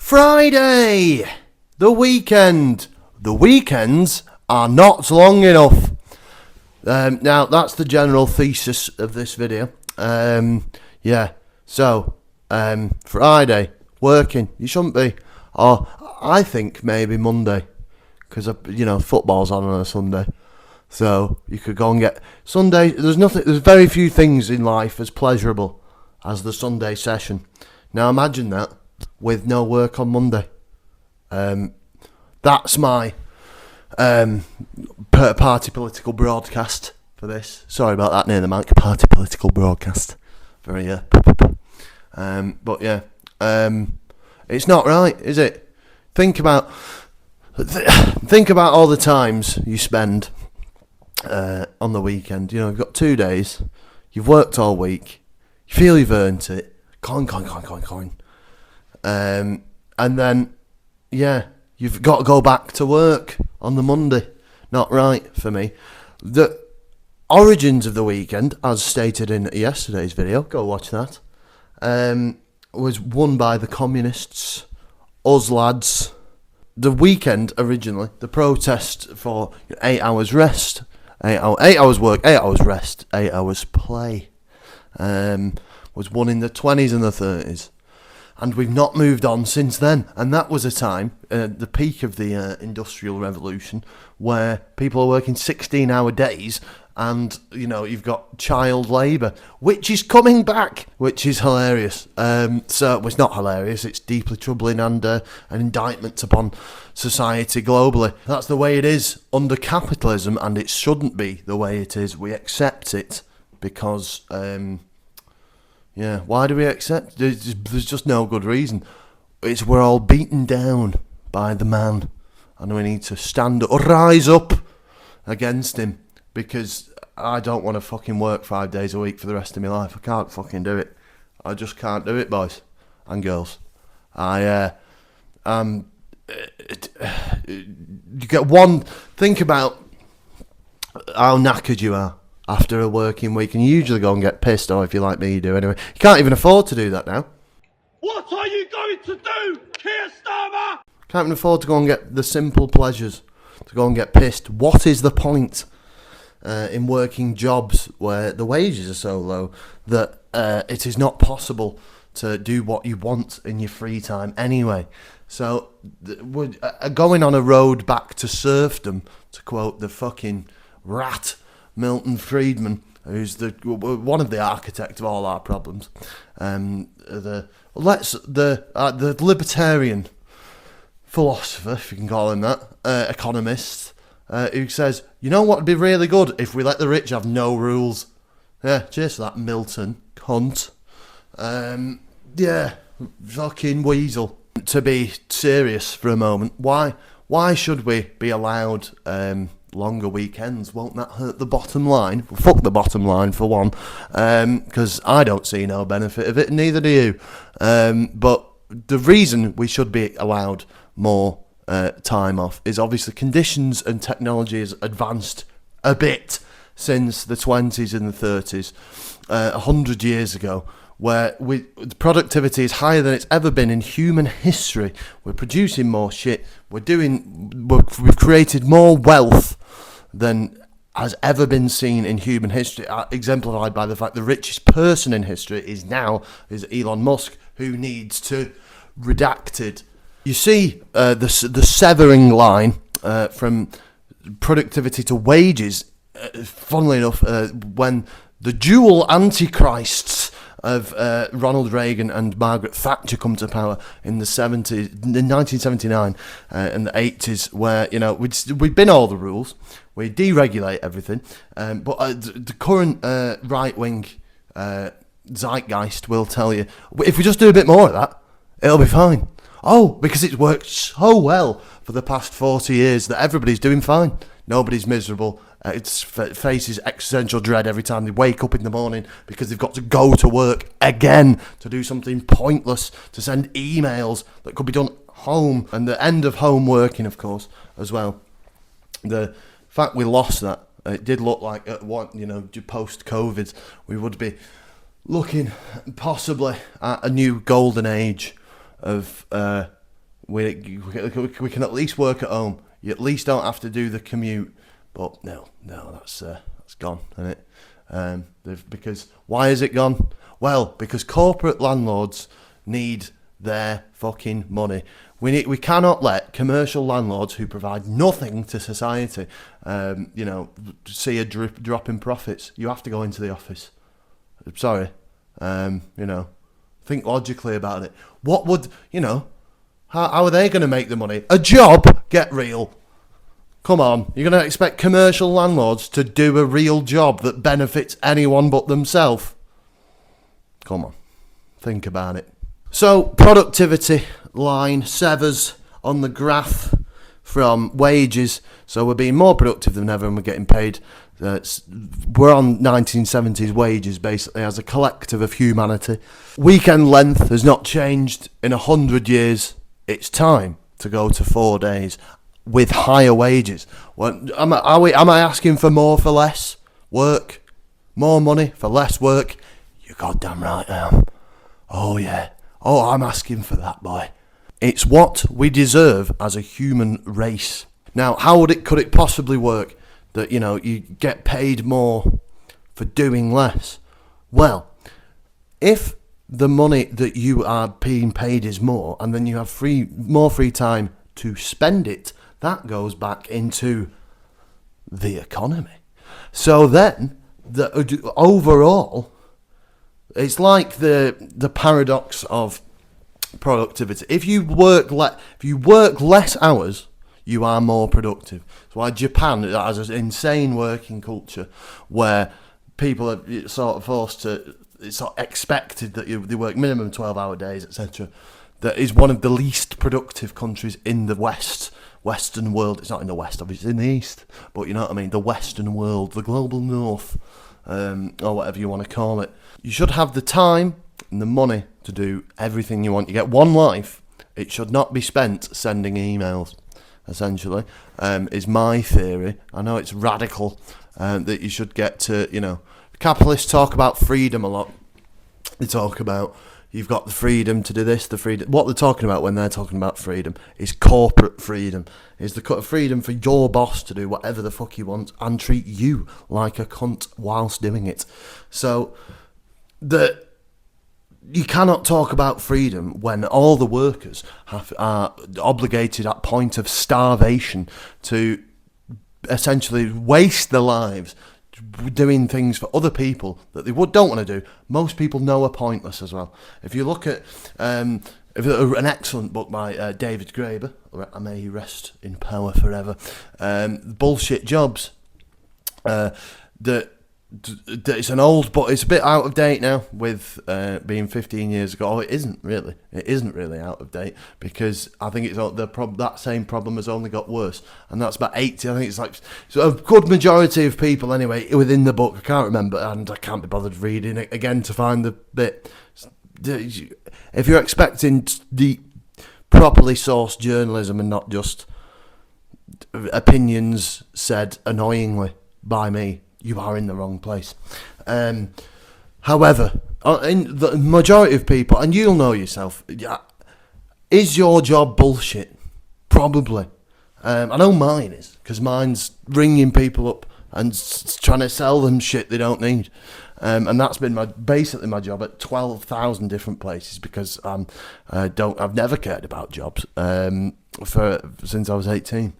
Friday! The weekend! The weekends are not long enough. Now, that's the general thesis of this video. Friday, working. You shouldn't be. Or, I think maybe Monday. Because, football's on a Sunday. So, you could go and get... Sunday, there's very few things in life as pleasurable as the Sunday session. Now, imagine that with no work on Monday. That's my party political broadcast for this. Sorry about that near the mic. Party political broadcast. Very, it's not right, is it? Think about all the times you spend on the weekend. You've got 2 days. You've worked all week. You feel you've earned it. Coin. And then, you've got to go back to work on the Monday. Not right for me. The origins of the weekend, as stated in yesterday's video, go watch that, was won by the communists, us lads. The weekend originally, the protest for 8 hours rest, 8 hours work, 8 hours rest, 8 hours play, was won in the 20s and the 30s. And we've not moved on since then. And that was a time, the peak of the Industrial Revolution, where people are working 16-hour days and, you've got child labour, which is coming back, which is hilarious. It's not hilarious, it's deeply troubling and an indictment upon society globally. That's the way it is under capitalism, and it shouldn't be the way it is. We accept it because... why do we accept? There's just no good reason. We're all beaten down by the man, and we need to stand up, rise up against him, because I don't want to fucking work 5 days a week for the rest of my life. I can't fucking do it. I just can't do it, boys and girls. You get one. Think about how knackered you are after a working week, and you usually go and get pissed, or if you're like me, you do anyway. You can't even afford to do that now. What are you going to do, Keir Starmer? Can't even afford to go and get the simple pleasures, to go and get pissed. What is the point in working jobs where the wages are so low that it is not possible to do what you want in your free time anyway? So, we're going on a road back to serfdom, to quote the fucking rat Milton Friedman, who's one of the architects of all our problems, the libertarian philosopher, if you can call him that, economist, who says, what would be really good if we let the rich have no rules. Yeah, cheers for that, Milton, cunt. Fucking weasel. To be serious for a moment, why should we be allowed longer weekends? Won't that hurt the bottom line? Well, fuck the bottom line for one, because I don't see no benefit of it, and neither do you. But the reason we should be allowed more time off is obviously conditions and technology has advanced a bit since the 20s and the 30s, 100 years ago, where productivity is higher than it's ever been in human history. We're producing more shit. We've created more wealth than has ever been seen in human history, exemplified by the fact the richest person in history is Elon Musk, who needs to redacted. You see the severing line from productivity to wages, funnily enough, when the dual antichrists of Ronald Reagan and Margaret Thatcher come to power in the 1979 and the 80s, where we'd been all the rules, we deregulate everything, but the current right-wing zeitgeist will tell you, if we just do a bit more of that, it'll be fine. Oh, because it's worked so well for the past 40 years that everybody's doing fine. Nobody's miserable. It faces existential dread every time they wake up in the morning because they've got to go to work again to do something pointless, to send emails that could be done home, and the end of home working, of course, as well. The fact we lost that, it did look like at what, post-COVID, we would be looking possibly at a new golden age of we can at least work at home. You at least don't have to do the commute. But no, that's gone, isn't it? Because why is it gone? Well, because corporate landlords need their fucking money. We cannot let commercial landlords who provide nothing to society, see a drop in profits. You have to go into the office. I'm sorry, think logically about it. What would how are they going to make the money? A job? Get real. Come on, you're going to expect commercial landlords to do a real job that benefits anyone but themselves? Come on, think about it. So, productivity line severs on the graph from wages. So we're being more productive than ever and we're getting paid. We're on 1970s wages, basically, as a collective of humanity. Weekend length has not changed in 100 years. It's time to go to 4 days with higher wages. Am I asking for more for less work? More money for less work? You're goddamn right I am. Oh yeah. Oh, I'm asking for that, boy. It's what we deserve as a human race. Now, could it possibly work that, you get paid more for doing less? Well, if the money that you are being paid is more, and then you have more free time to spend it, that goes back into the economy. So then, overall, it's like the paradox of productivity. If you work less hours, you are more productive. That's why Japan has an insane working culture where people are sort of forced to. It's sort of expected that they work minimum 12-hour days, etc. That is one of the least productive countries in the Western world. It's not in the West, obviously, it's in the East. But you know what I mean? The Western world, the global North, or whatever you want to call it. You should have the time and the money to do everything you want. You get one life. It should not be spent sending emails, essentially, is my theory. I know it's radical, that you should get to, capitalists talk about freedom a lot. They talk about you've got the freedom to do this, the freedom. What they're talking about when they're talking about freedom is corporate freedom. Is the freedom for your boss to do whatever the fuck he wants and treat you like a cunt whilst doing it. So you cannot talk about freedom when all the workers are obligated at point of starvation to essentially waste their lives doing things for other people that they don't want to do. Most people know are pointless as well. If you look at an excellent book by David Graeber, may he rest in power forever, Bullshit Jobs, it's an old book. It's a bit out of date now with being 15 years ago. Oh, it isn't really. It isn't really out of date because I think it's that same problem has only got worse, and that's about 80. I think it's like so a good majority of people anyway within the book. I can't remember, and I can't be bothered reading it again to find the bit. If you're expecting the properly sourced journalism and not just opinions said annoyingly by me, you are in the wrong place. However, in the majority of people, and you'll know yourself, is your job bullshit? Probably. I know mine is, because mine's ringing people up and trying to sell them shit they don't need. And that's been basically my job at 12,000 different places because I've never cared about jobs since I was 18.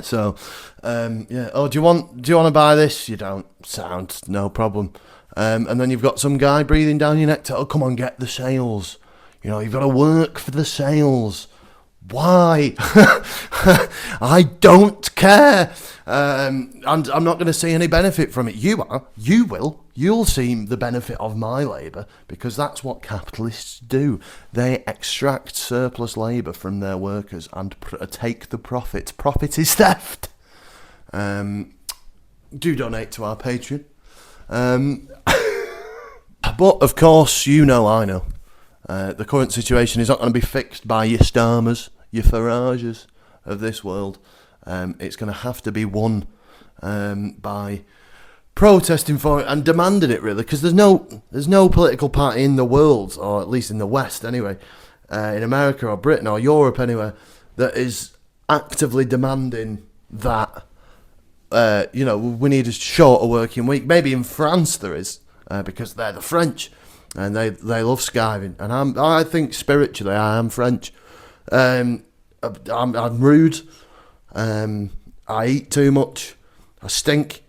So, yeah. Oh, do you want to buy this? You don't. Sound, no problem. And then you've got some guy breathing down your neck. Oh, come on, get the sales. You've got to work for the sales. Why? I don't care. And I'm not going to see any benefit from it. You are. You will. You'll see the benefit of my labour because that's what capitalists do. They extract surplus labour from their workers and take the profit. Profit is theft. Do donate to our Patreon. But, of course, I know. The current situation is not going to be fixed by your Starmers, your Farages of this world. It's going to have to be won by protesting for it and demanding it, really, because there's no political party in the world, or at least in the West anyway, in America or Britain or Europe anywhere that is actively demanding that, we need a shorter working week. Maybe in France there is, because they're the French and they love skiving. And I think spiritually I am French. I'm rude. I eat too much. I stink.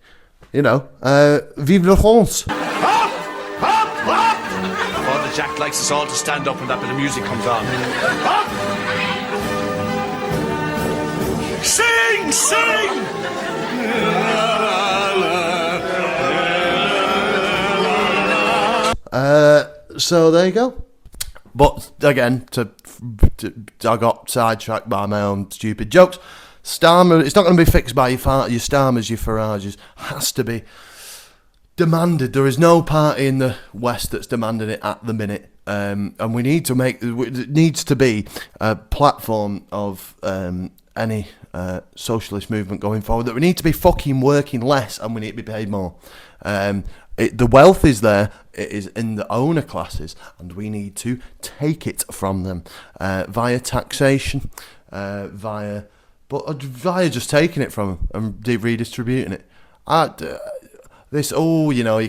Vive la France. Father Jack likes us all to stand up when that bit of music comes on. Sing, sing! So there you go. But again, I got sidetracked by my own stupid jokes. Starmer, it's not going to be fixed by your Starmers, your Farages. Has to be demanded. There is no party in the West that's demanding it at the minute. And we need to it needs to be a platform of any socialist movement going forward, that we need to be fucking working less and we need to be paid more. The wealth is there, it is in the owner classes, and we need to take it from them via taxation, via just taking it from them and redistributing it. You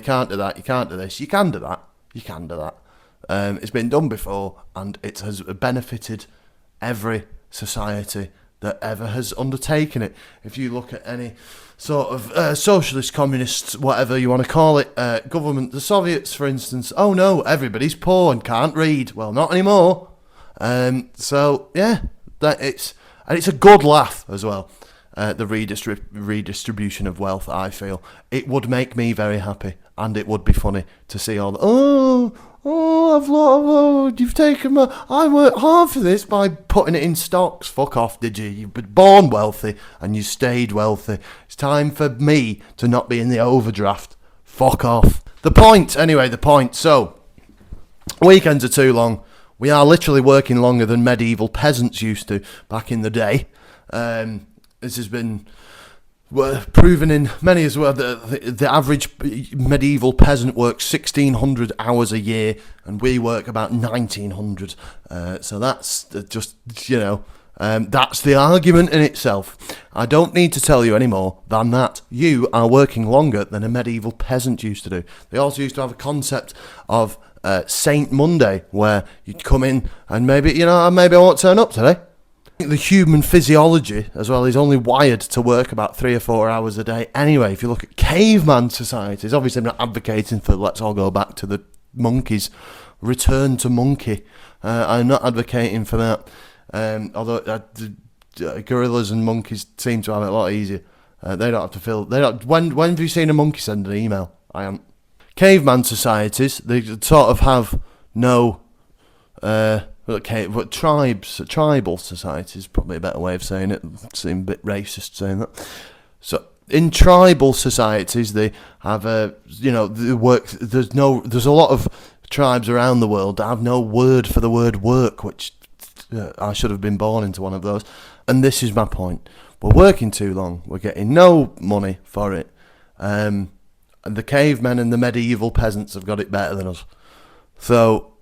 can't do that, you can't do this, you can do that, you can do that. It's been done before, and it has benefited every society that ever has undertaken it. If you look at any sort of socialist, communist, whatever you want to call it, government, the Soviets, for instance, oh no, everybody's poor and can't read. Well, not anymore. So yeah, it's a good laugh as well. The redistribution of wealth, I feel. It would make me very happy, and it would be funny to see all the, you've taken I worked hard for this by putting it in stocks. Fuck off, did you? You've been born wealthy, and you stayed wealthy. It's time for me to not be in the overdraft. Fuck off. The point. So, weekends are too long. We are literally working longer than medieval peasants used to back in the day. This has been proven in many as well. The average medieval peasant works 1,600 hours a year, and we work about 1,900. So that's just, that's the argument in itself. I don't need to tell you any more than that. You are working longer than a medieval peasant used to do. They also used to have a concept of Saint Monday, where you'd come in and maybe I won't turn up today. The human physiology as well is only wired to work about 3 or 4 hours a day anyway. If you look at caveman societies, obviously I'm not advocating for let's all go back to the monkeys, return to monkey. I'm not advocating for that. Although gorillas and monkeys seem to have it a lot easier. They don't have to fill. They don't. When have you seen a monkey send an email? I haven't. Caveman societies, they sort of have no. But tribal societies is probably a better way of saying it. Seem a bit racist saying that. So in tribal societies, they have they work. There's a lot of tribes around the world that have no word for the word work, which I should have been born into one of those. And this is my point: we're working too long. We're getting no money for it. And the cavemen and the medieval peasants have got it better than us. So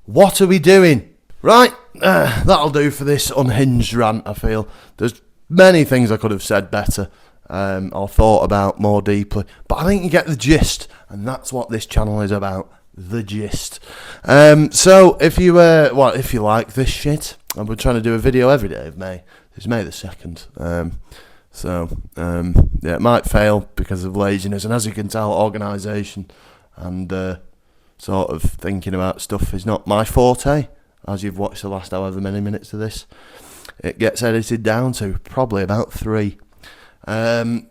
what are we doing? Right, that'll do for this unhinged rant, I feel. There's many things I could have said better or thought about more deeply, but I think you get the gist, and that's what this channel is about, the gist. So if you like this shit, I've been trying to do a video every day of May. It's May the 2nd. It might fail because of laziness, and as you can tell, organisation and sort of thinking about stuff is not my forte. As you've watched the last however many minutes of this, it gets edited down to probably about 3. But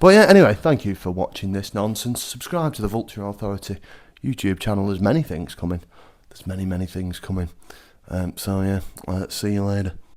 yeah, anyway, thank you for watching this nonsense. Subscribe to the Vulture Authority YouTube channel. There's many things coming. There's many things coming. So yeah, see you later.